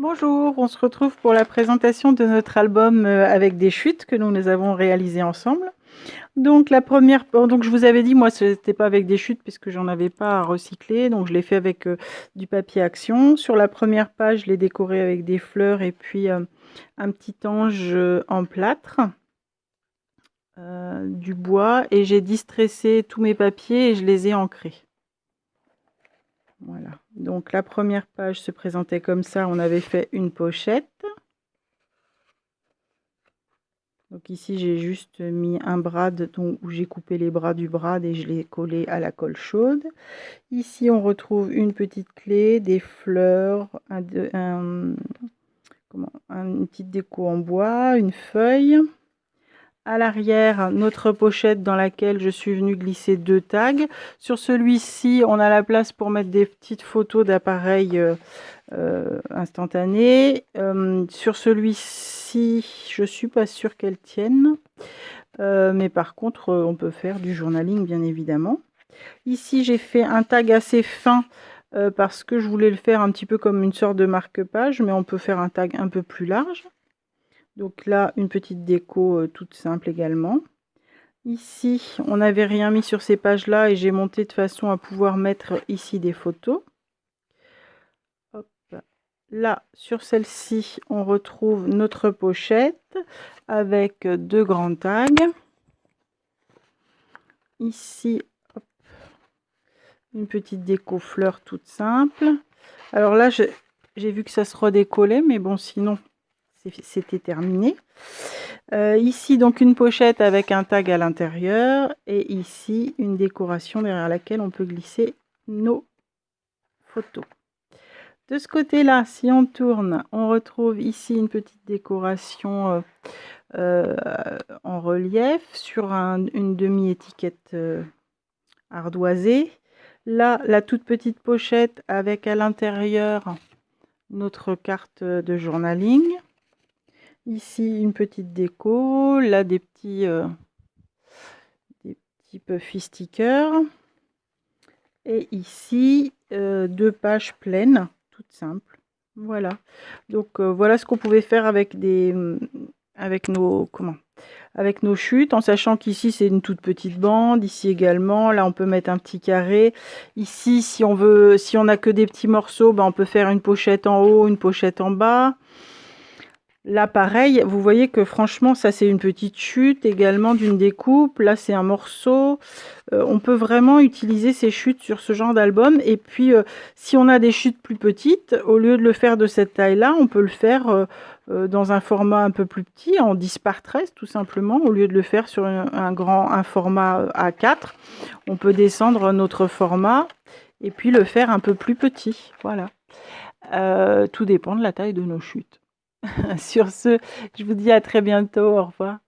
Bonjour, on se retrouve pour la présentation de notre album avec des chutes que nous avons réalisées ensemble. Donc la première, donc je vous avais dit, moi, ce n'était pas avec des chutes puisque j'en avais pas à recycler, donc je l'ai fait avec du papier action. Sur la première page, je l'ai décoré avec des fleurs et puis un petit ange en plâtre, du bois, et j'ai distressé tous mes papiers et je les ai ancrés. Voilà. Donc la première page se présentait comme ça. On avait fait une pochette. Donc ici, j'ai juste mis un brad où j'ai coupé les bras du brad et je l'ai collé à la colle chaude. Ici, on retrouve une petite clé, des fleurs, une petite déco en bois, une feuille. À l'arrière, notre pochette dans laquelle je suis venue glisser 2 tags. Sur celui-ci, on a la place pour mettre des petites photos d'appareils instantanés. Sur celui-ci, je suis pas sûre qu'elles tiennent. Mais par contre, on peut faire du journaling, bien évidemment. Ici, j'ai fait un tag assez fin parce que je voulais le faire un petit peu comme une sorte de marque-page, mais on peut faire un tag un peu plus large. Donc là, une petite déco toute simple également. Ici, on n'avait rien mis sur ces pages-là et j'ai monté de façon à pouvoir mettre ici des photos. Hop. Là, sur celle-ci, on retrouve notre pochette avec 2 grands tags. Ici, hop, une petite déco fleur toute simple. Alors là, j'ai vu que ça se redécollait, mais bon, sinon, c'était terminé. Ici, donc, une pochette avec un tag à l'intérieur. Et ici, une décoration derrière laquelle on peut glisser nos photos. De ce côté-là, si on tourne, on retrouve ici une petite décoration en relief sur une demi-étiquette ardoisée. Là, la toute petite pochette avec à l'intérieur notre carte de journaling. Ici, une petite déco. Là, des petits puffy stickers. Et ici, 2 pages pleines, toutes simples. Voilà. Donc, voilà ce qu'on pouvait faire avec avec nos chutes, en sachant qu'ici c'est une toute petite bande, ici également, là on peut mettre un petit carré. Ici, si on n'a que des petits morceaux, ben, on peut faire une pochette en haut, une pochette en bas. Là pareil, vous voyez que franchement ça c'est une petite chute également d'une découpe, là c'est un morceau. On peut vraiment utiliser ces chutes sur ce genre d'album. Et puis si on a des chutes plus petites, au lieu de le faire de cette taille là, on peut le faire dans un format un peu plus petit, en 10 par 13 tout simplement. Au lieu de le faire sur un format A4, on peut descendre notre format et puis le faire un peu plus petit. Voilà. Tout dépend de la taille de nos chutes. Sur ce, je vous dis à très bientôt. Au revoir.